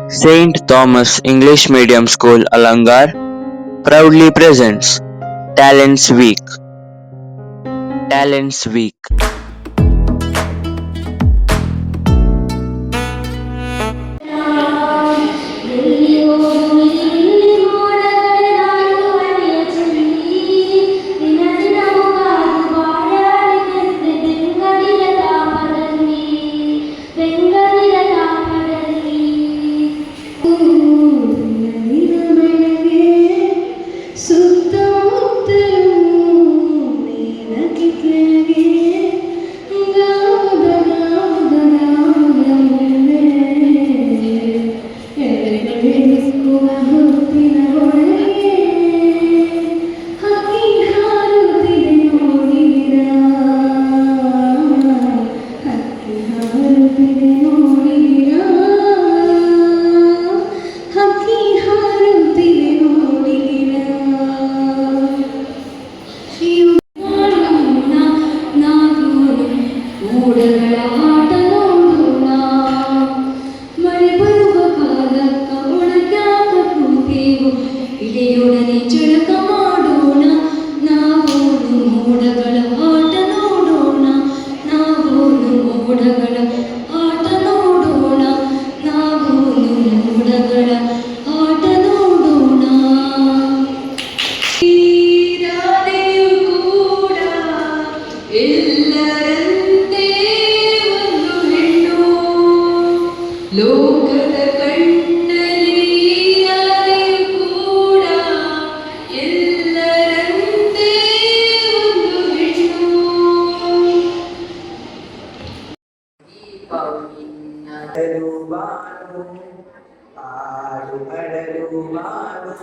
Saint Thomas English Medium School, Alangar, proudly presents Talents Week. Talents Week. ಲೋಕದ ಕಣ್ಣಲ್ಲಿ ಯಾರಿಗೂ ಕೂಡ ಎಲ್ಲರಂತೆ ಒಂದು ಹೆಣ್ಣು. ಅಡಲು ಬಾನು ಆಡು ಅಡಲು ಬಾನು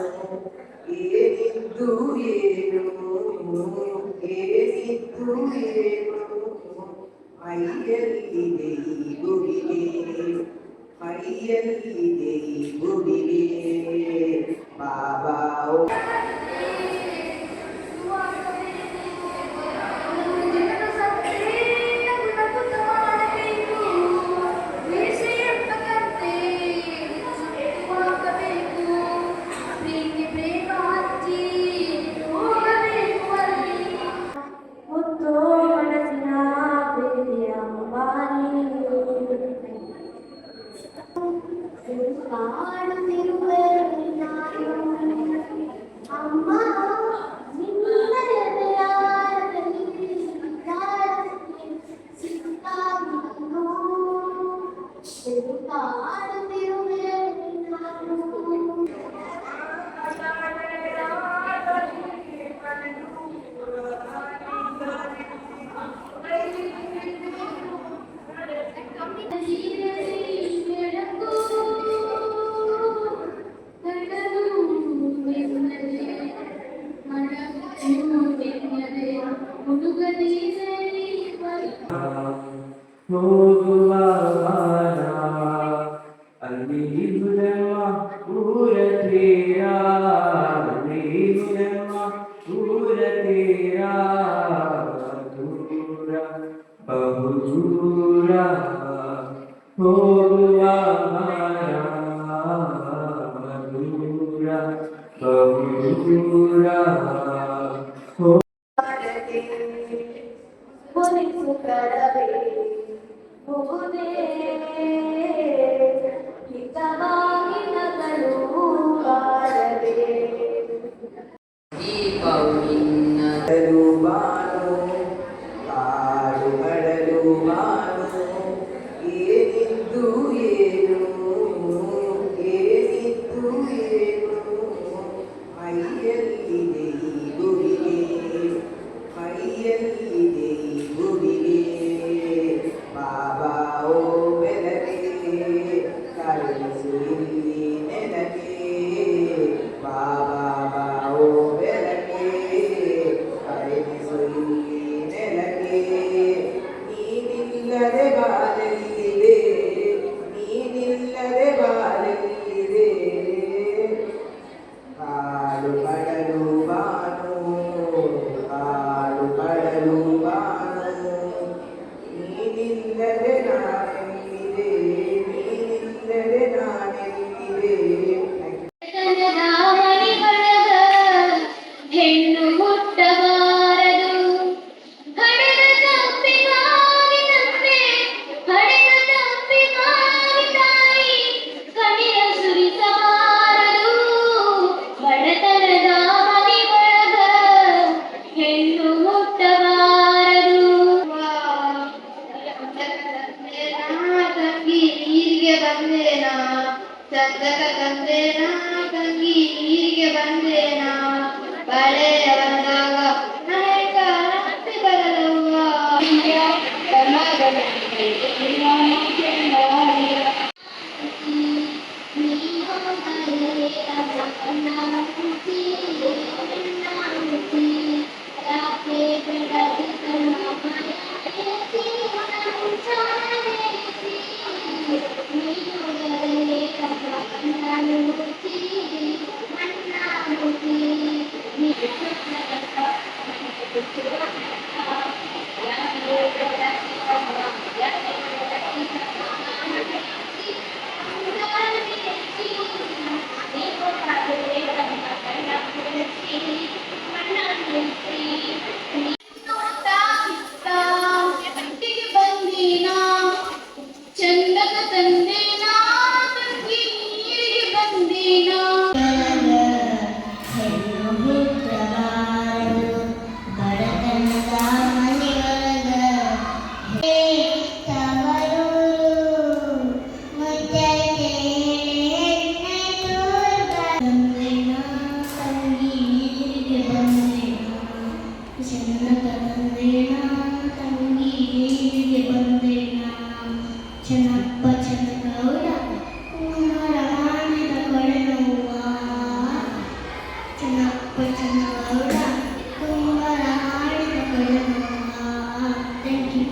ಏನಿದ್ದು ಏನು ಏನಿದ್ದು ಏನು ಮೈಯಲ್ಲಿದೆ ಈ ಗುಡಿಗೆ ಮೈಯಲ್ಲಿದೆ ಈ ಗುಡಿಗೆ ಬಾಬಾ ಅಡಲು ಬಾನು ಆಡು ಅಡಲು ಬಾನು ಏನಿದ್ದು ಏನು ಚಂದಕ ತಂದೇನಾ ತಂಗಿ ಹೀಗೆ ಬಂದೇನಾ ಬಳೆಯ ಬಂದಾಗ ನಾಯಕ ಮತ್ತೆ ಬರಲವ್ವ ಚಂದಕ ತಂದೇನಾ ತಂಗಿ ನೀರಿಗೆ ಬಂದೇನಾ ಚೆನ್ನಪ್ಪ ಚೆನ್ನಗೌಡ ಕುಮಾರ ಮಾಡಿದ ಕೊಳೆನವ್ವ ಚೆನ್ನಪ್ಪ ಚೆನ್ನಗೌಡ ಕುಮಾರ ಮಾಡಿದ ಕೊಳೆನವ್ವ. Thank you.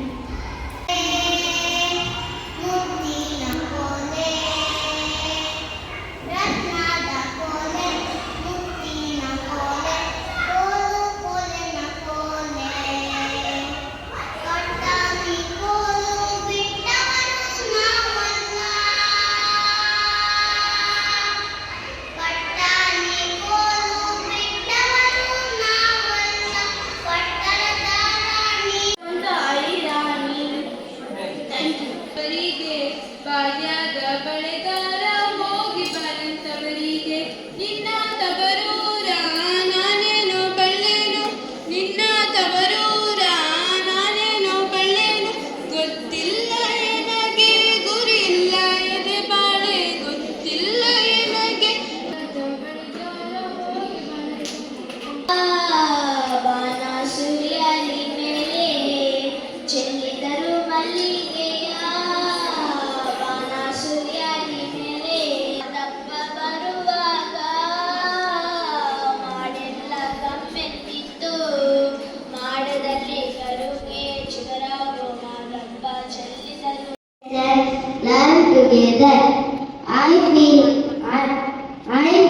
ಮುತ್ತಿನ ಕೋಲೆ ರತ್ನದ ಕೋಲೆ ಮುತ್ತಿನ ಕೋಲೆ ಕೋಲು ಕೋಲೆನ ಕೋಲೆ ಕಟ್ಟಾಗಿ ಕೋಲು ಬಿಟ್ಟವನು ನಾವಲ್ಲ ಕಟ್ಟಾಗಿ ಕೋಲು ಬಿಟ್ಟವನು ನಾವಲ್ಲ ಕಟ್ಟಡದ ರಾಣಿ ಐರಾಣಿ. ಬರಿಗೆ ಬಾಲ್ಯದ ಬಳೆಗಾರ ಹೋಗಿ ಬರಂತವರಿಗೆ ನಿನ್ನ ತವರೂರ ನಾನೇನೋ ಬಲ್ಲೇನು ನಿನ್ನ ತವರೂರ ನಾನೇನೋ ಬಲ್ಲೇನು ಗೊತ್ತಿಲ್ಲ ಎನಗೆ ಗುರಿಲ್ಲ ಎದೆ ಬಾಳೆ ಗೊತ್ತಿಲ್ಲ ಎನಗೆ ಬಳೆಗಾರ ಹೋಗಿ ಬಾಣಾಸುರಿಯಲ್ಲಿ ಮೇಲೆ ಚೆಲ್ಲಿದರು ಮಲ್ಲಿಗೆಯ ಬಾಣಾಸುರಿಯಲ್ಲಿ ಮೇಲೆ ದಪ್ಪ ಬರುವಾಗ ಮಾಡೆಲ್ಲ ಗಮ್ಮೆತ್ತಿತ್ತು ಮಾಡದಲ್ಲಿ ಕರುಗೆ ಚಿಗರಾಗೋ Madappa ಚೆಲ್ಲಿದರು. Learn together. I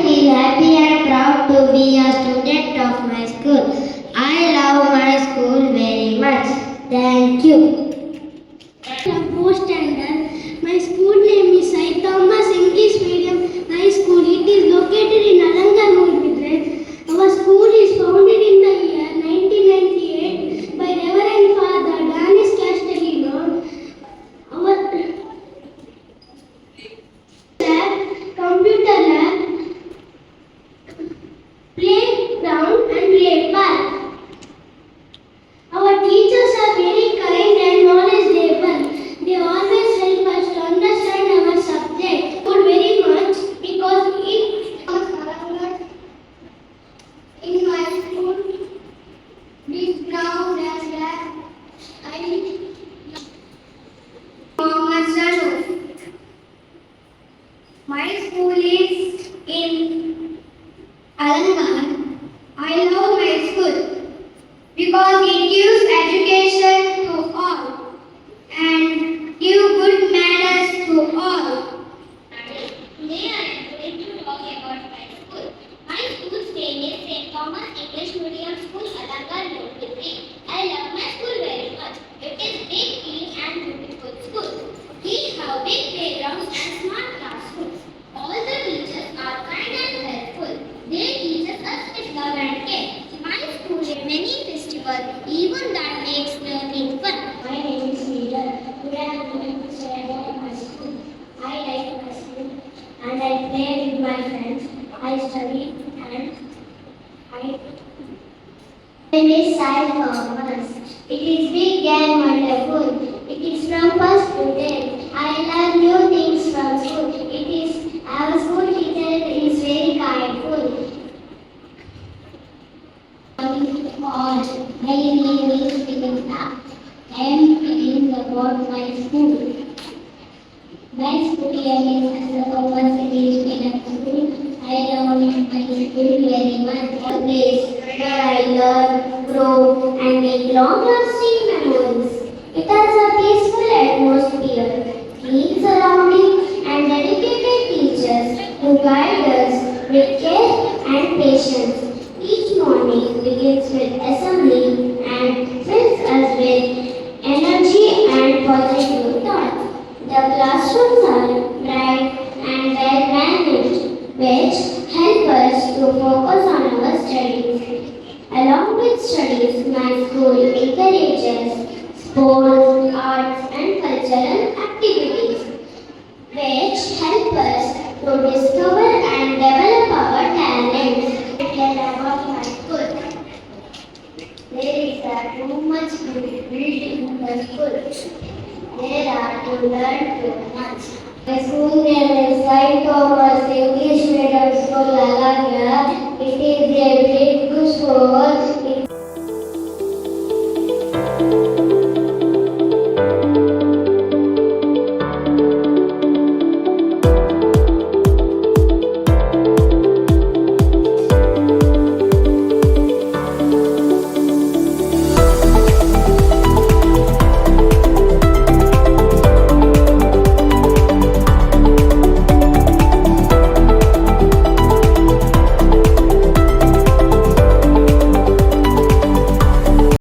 feel happy and proud to be a student of my school. I love my school very much. Thank you. From fourth standard, my school name is St. Thomas English Medium High School. It is located in Alangar, Mudvidre. Our school is founded in the year 1998 by Reverend Father Danis Castellino. Our lab, computer lab, playground and play park. Our teachers are very kind and knowledgeable. They always help us to understand our subject very much because it in my school this ground and that I Mohammed Zanu. My school is in Alangar. I love my school because it gives education to all and give good manners to all. Today I am going to talk about my school. My school's name is St. Thomas English Medium School, Alangar, Mudvidre. I love my school very much. It is big, clean and beautiful school. We have big playgrounds and smart classrooms. All the teachers are kind and helpful. They teach us with love and care. My school has many festivals, even that makes learning fun. My name is Neera. Today I am going to say about my school. I like my school and I play with my friends. I study and I. My name is Sai Thomas. It is big and wonderful. It is from first to 10. I learn new things from school. It is place where I learn, grow, and make long-lasting memories. It has a peaceful atmosphere, clean surroundings, and dedicated teachers who guide us with care and patience. Each morning begins with assembly and fills us with energy and positive thoughts. The classrooms are bright and well managed, which help us to focus on our studies. Along with studies, my school encourages sports, arts, and cultural activities, which help us to discover and develop our talents. Tell about my school. There is too much building in the school. There are to learn too much. My school name is Saint Thomas English Medium School, Alanga. It is a big school